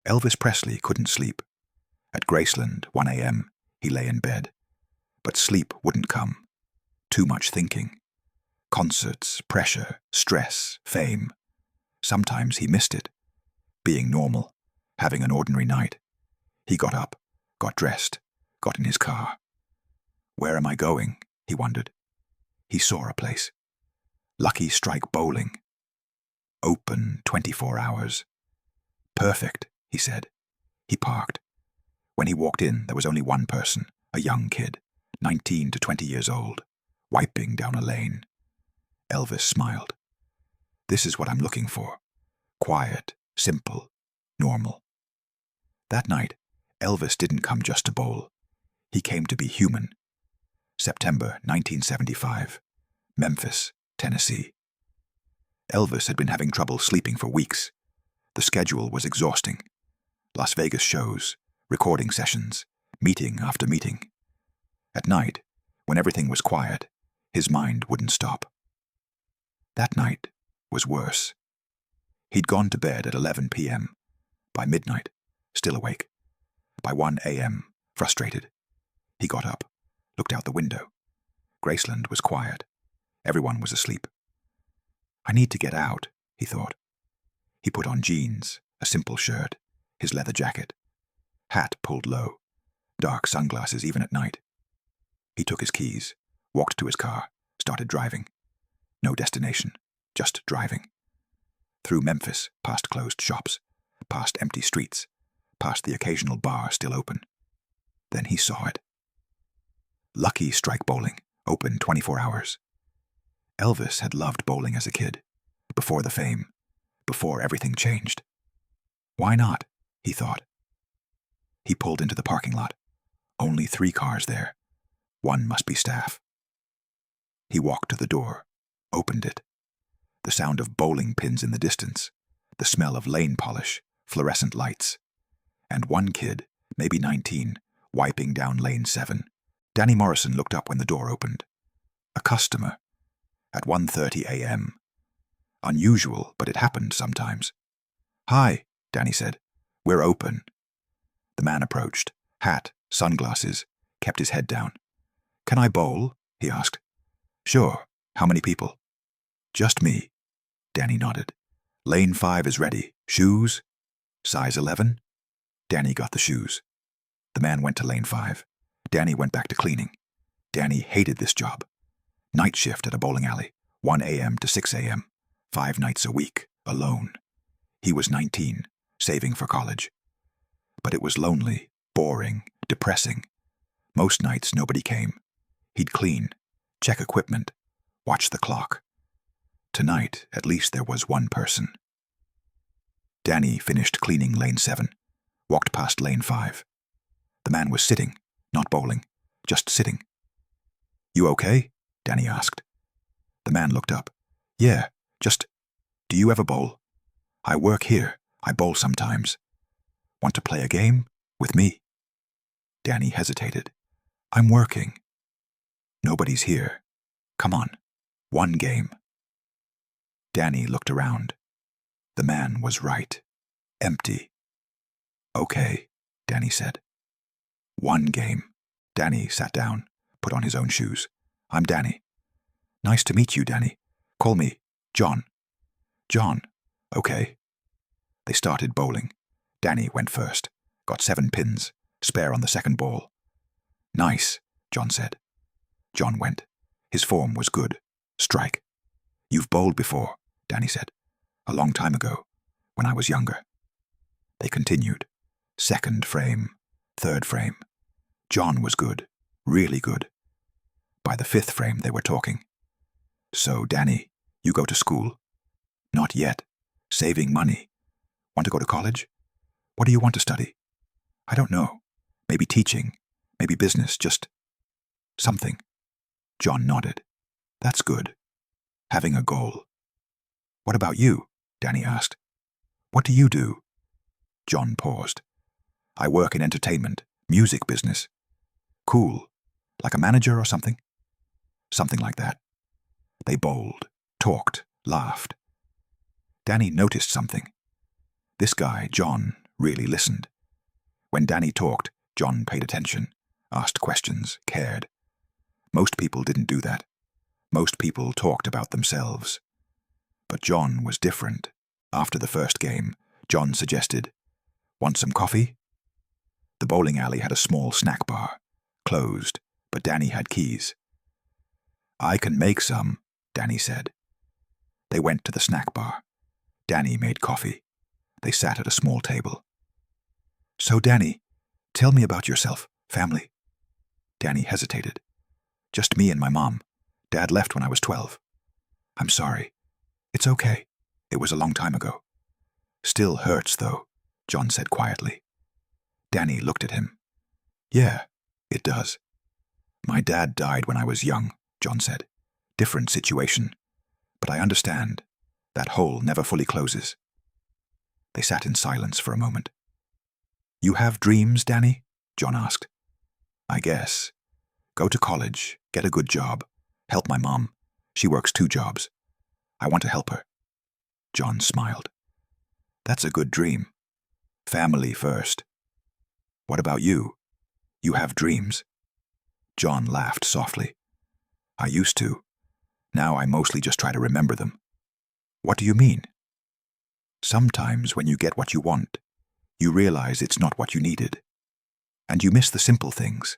Elvis Presley couldn't sleep. At Graceland, 1 a.m., he lay in bed. But sleep wouldn't come. Too much thinking. Concerts, pressure, stress, fame. Sometimes he missed it. Being normal, having an ordinary night. He got up, got dressed, got in his car. Where am I going? He wondered. He saw a place. Lucky Strike Bowling. Open 24 hours. Perfect, he said. He parked. When he walked in, there was only one person, a young kid, 19 to 20 years old, wiping down a lane. Elvis smiled. This is what I'm looking for. Quiet, simple, normal. That night, Elvis didn't come just to bowl. He came to be human. September 1975, Memphis, Tennessee. Elvis had been having trouble sleeping for weeks. The schedule was exhausting. Las Vegas shows, recording sessions, meeting after meeting. At night, when everything was quiet, his mind wouldn't stop. That night was worse. He'd gone to bed at 11 p.m. By midnight, still awake. By 1 a.m., frustrated. He got up, looked out the window. Graceland was quiet. Everyone was asleep. I need to get out, he thought. He put on jeans, a simple shirt, his leather jacket. Hat pulled low, dark sunglasses even at night. He took his keys, walked to his car, started driving. No destination, just driving. Through Memphis, past closed shops, past empty streets, past the occasional bar still open. Then he saw it. Lucky Strike Bowling, open 24 hours. Elvis had loved bowling as a kid, before the fame, before everything changed. Why not? He thought. He pulled into the parking lot. Only 3 cars there. One must be staff. He walked to the door, opened it. The sound of bowling pins in the distance, the smell of lane polish, fluorescent lights. And one kid, maybe 19, wiping down lane 7. Danny Morrison looked up when the door opened. A customer. At 1:30 a.m. Unusual, but it happened sometimes. Hi, Danny said. We're open. The man approached. Hat, sunglasses, kept his head down. Can I bowl? He asked. Sure. How many people? Just me. Danny nodded. Lane 5 is ready. Shoes? Size 11? Danny got the shoes. The man went to lane 5. Danny went back to cleaning. Danny hated this job. Night shift at a bowling alley, 1 a.m. to 6 a.m., 5 nights a week, alone. He was 19, saving for college. But it was lonely, boring, depressing. Most nights nobody came. He'd clean, check equipment, watch the clock. Tonight, at least there was one person. Danny finished cleaning lane 7, walked past lane 5. The man was sitting, not bowling, just sitting. You okay? Danny asked. The man looked up. Yeah, just... Do you ever bowl? I work here. I bowl sometimes. Want to play a game? With me? Danny hesitated. I'm working. Nobody's here. Come on. One game. Danny looked around. The man was right. Empty. Okay, Danny said. One game. Danny sat down, put on his own shoes. I'm Danny. Nice to meet you, Danny. Call me John. John. Okay. They started bowling. Danny went first. Got 7 pins. Spare on the second ball. Nice, John said. John went. His form was good. Strike. You've bowled before, Danny said. A long time ago, when I was younger. They continued. Second frame. Third frame. John was good. Really good. By the 5th frame, they were talking. So, Danny, you go to school? Not yet. Saving money. Want to go to college? What do you want to study? I don't know. Maybe teaching. Maybe business. Just something. John nodded. That's good. Having a goal. What about you? Danny asked. What do you do? John paused. I work in entertainment, music business. Cool. Like a manager or something? Something like that. They bowled, talked, laughed. Danny noticed something. This guy, John, really listened. When Danny talked, John paid attention, asked questions, cared. Most people didn't do that. Most people talked about themselves. But John was different. After the first game, John suggested, "Want some coffee?" The bowling alley had a small snack bar, closed, but Danny had keys. "I can make some," Danny said. They went to the snack bar. Danny made coffee. They sat at a small table. "So, Danny, tell me about yourself, family." Danny hesitated. "Just me and my mom. Dad left when I was 12. "I'm sorry." "It's okay. It was a long time ago." "Still hurts, though," John said quietly. Danny looked at him. "Yeah, it does." "My dad died when I was young," John said. "Different situation. But I understand. That hole never fully closes." They sat in silence for a moment. "You have dreams, Danny?" John asked. "I guess. Go to college, get a good job, help my mom. She works 2 jobs. I want to help her." John smiled. "That's a good dream. Family first. What about you? You have dreams?" John laughed softly. "I used to. Now I mostly just try to remember them." "What do you mean?" "Sometimes when you get what you want, you realize it's not what you needed. And you miss the simple things,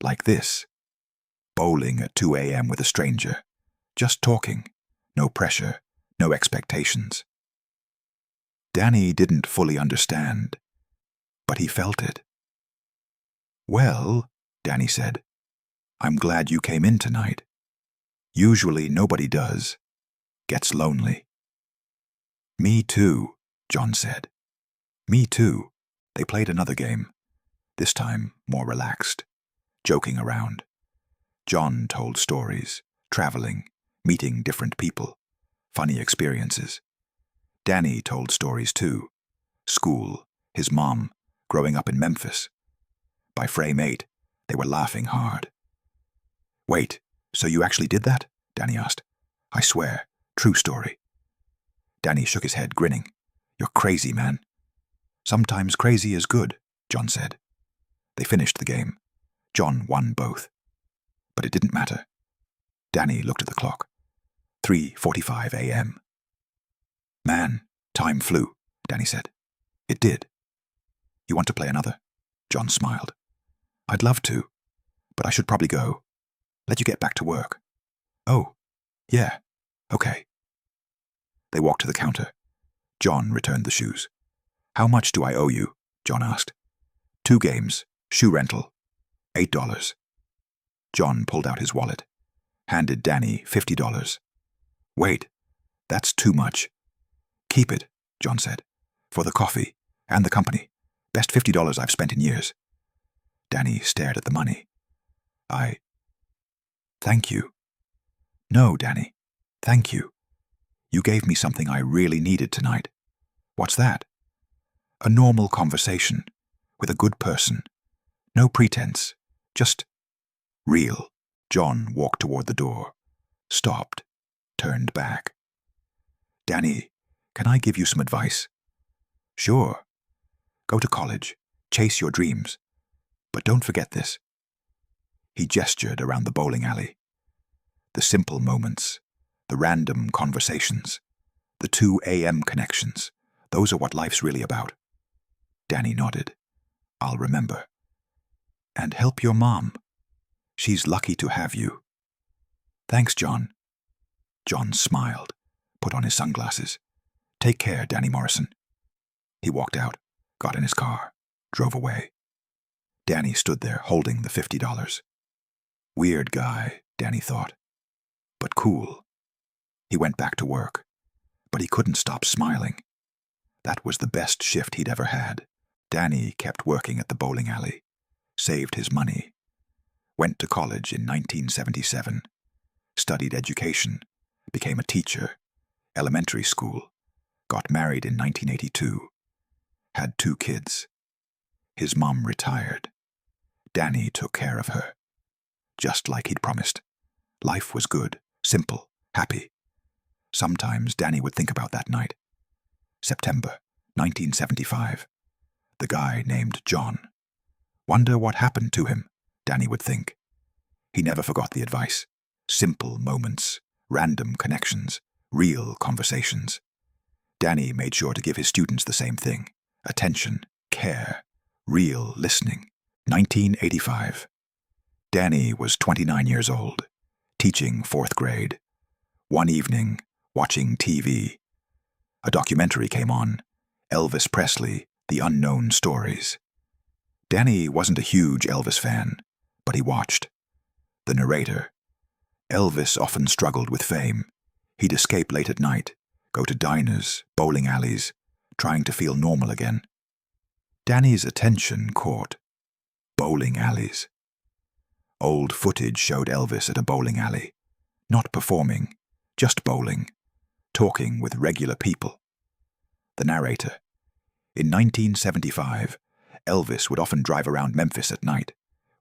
like this. Bowling at 2 a.m. with a stranger. Just talking. No pressure, no expectations." Danny didn't fully understand, but he felt it. "Well," Danny said, "I'm glad you came in tonight. Usually nobody does. Gets lonely." "Me too," John said. "Me too." They played another game, this time more relaxed, joking around. John told stories, traveling, meeting different people, funny experiences. Danny told stories too. School, his mom, growing up in Memphis. By frame 8, they were laughing hard. "Wait, so you actually did that?" Danny asked. "I swear, true story." Danny shook his head, grinning. "You're crazy, man." "Sometimes crazy is good," John said. They finished the game. John won both. But it didn't matter. Danny looked at the clock. 3:45 a.m. "Man, time flew," Danny said. "It did." "You want to play another?" John smiled. "I'd love to, but I should probably go. Let you get back to work." "Oh, yeah, okay." They walked to the counter. John returned the shoes. "How much do I owe you?" John asked. 2 games, shoe rental, $8. John pulled out his wallet, handed Danny $50. "Wait, that's too much." "Keep it," John said, "for the coffee and the company. Best $50 I've spent in years." Danny stared at the money. Thank you." "No, Danny, thank you. You gave me something I really needed tonight." "What's that?" "A normal conversation, with a good person. No pretense, just real." John walked toward the door, stopped, turned back. "Danny, can I give you some advice?" "Sure. Go to college, chase your dreams. But don't forget this." He gestured around the bowling alley. "The simple moments, the random conversations, the 2 a.m. connections, those are what life's really about." Danny nodded. "I'll remember." "And help your mom. She's lucky to have you." "Thanks, John." John smiled, put on his sunglasses. "Take care, Danny Morrison." He walked out, got in his car, drove away. Danny stood there holding the $50. Weird guy, Danny thought, but cool. He went back to work, but he couldn't stop smiling. That was the best shift he'd ever had. Danny kept working at the bowling alley, saved his money, went to college in 1977, studied education, became a teacher, elementary school, got married in 1982, had 2 kids. His mom retired. Danny took care of her, just like he'd promised. Life was good, simple, happy. Sometimes Danny would think about that night. September 1975. The guy named John. Wonder what happened to him, Danny would think. He never forgot the advice. Simple moments, random connections, real conversations. Danny made sure to give his students the same thing. Attention, care, real listening. 1985. Danny was 29 years old, teaching 4th grade. One evening, watching TV, a documentary came on, Elvis Presley, The Unknown Stories. Danny wasn't a huge Elvis fan, but he watched. The narrator. Elvis often struggled with fame. He'd escape late at night, go to diners, bowling alleys, trying to feel normal again. Danny's attention caught bowling alleys. Old footage showed Elvis at a bowling alley, not performing, just bowling, talking with regular people. The narrator. In 1975, Elvis would often drive around Memphis at night,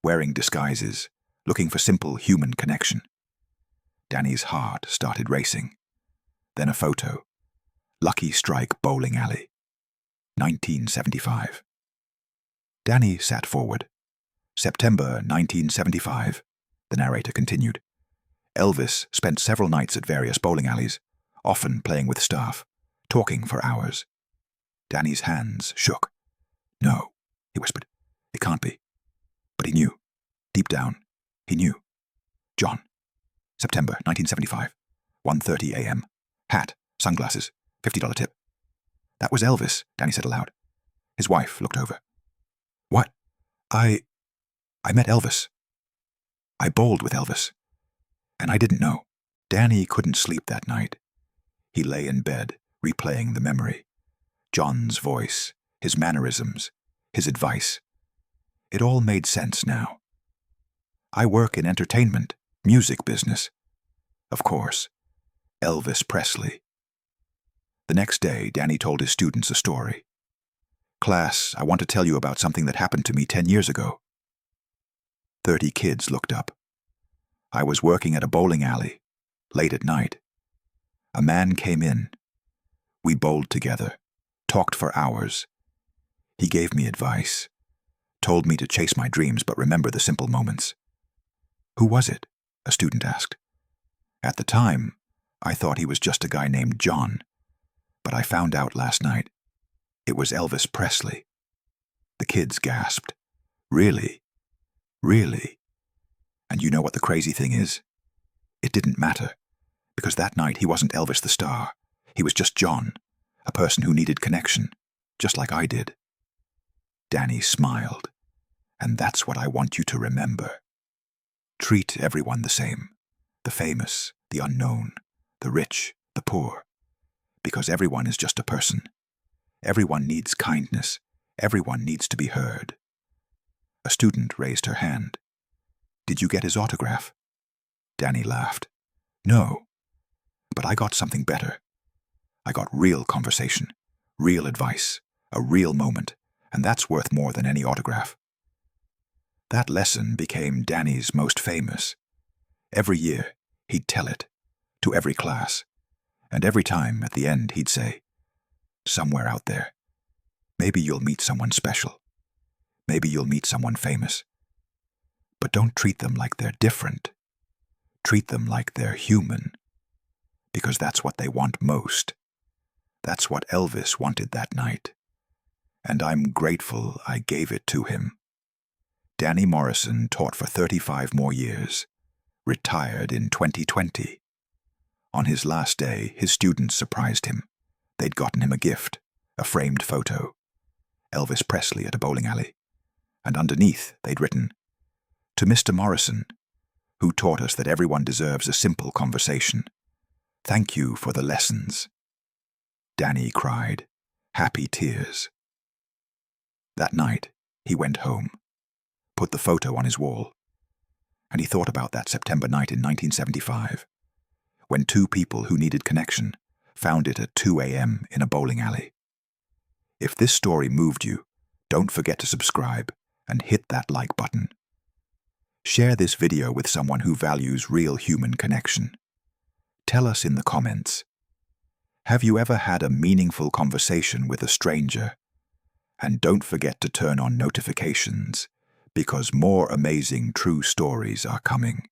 wearing disguises, looking for simple human connection. Danny's heart started racing. Then a photo. Lucky Strike Bowling Alley. 1975. Danny sat forward. September 1975, the narrator continued. Elvis spent several nights at various bowling alleys, often playing with staff, talking for hours. Danny's hands shook. No, he whispered. It can't be. But he knew. Deep down, he knew. John. September 1975, 1:30 a.m. Hat, sunglasses, $50 tip. That was Elvis, Danny said aloud. His wife looked over. What? I met Elvis. I bowled with Elvis. And I didn't know. Danny couldn't sleep that night. He lay in bed, replaying the memory. John's voice, his mannerisms, his advice. It all made sense now. I work in entertainment, music business. Of course, Elvis Presley. The next day, Danny told his students a story. Class, I want to tell you about something that happened to me 10 years ago. 30 kids looked up. I was working at a bowling alley, late at night. A man came in. We bowled together, talked for hours. He gave me advice, told me to chase my dreams but remember the simple moments. Who was it? A student asked. At the time, I thought he was just a guy named John, but I found out last night. It was Elvis Presley. The kids gasped. Really? Really? And you know what the crazy thing is? It didn't matter, because that night he wasn't Elvis the star. He was just John, a person who needed connection, just like I did. Danny smiled. And that's what I want you to remember. Treat everyone the same. The famous, the unknown, the rich, the poor. Because everyone is just a person. Everyone needs kindness. Everyone needs to be heard. A student raised her hand. Did you get his autograph? Danny laughed. No, but I got something better. I got real conversation, real advice, a real moment, and that's worth more than any autograph. That lesson became Danny's most famous. Every year, he'd tell it, to every class, and every time at the end he'd say, somewhere out there, maybe you'll meet someone special. Maybe you'll meet someone famous. But don't treat them like they're different. Treat them like they're human. Because that's what they want most. That's what Elvis wanted that night. And I'm grateful I gave it to him. Danny Morrison taught for 35 more years. Retired in 2020. On his last day, his students surprised him. They'd gotten him a gift, a framed photo. Elvis Presley at a bowling alley. And underneath, they'd written, to Mr. Morrison, who taught us that everyone deserves a simple conversation. Thank you for the lessons. Danny cried, happy tears. That night, he went home, put the photo on his wall, and he thought about that September night in 1975, when two people who needed connection found it at 2 a.m. in a bowling alley. If this story moved you, don't forget to subscribe and hit that like button. Share this video with someone who values real human connection. Tell us in the comments. Have you ever had a meaningful conversation with a stranger And don't forget to turn on notifications, because more amazing true stories are coming.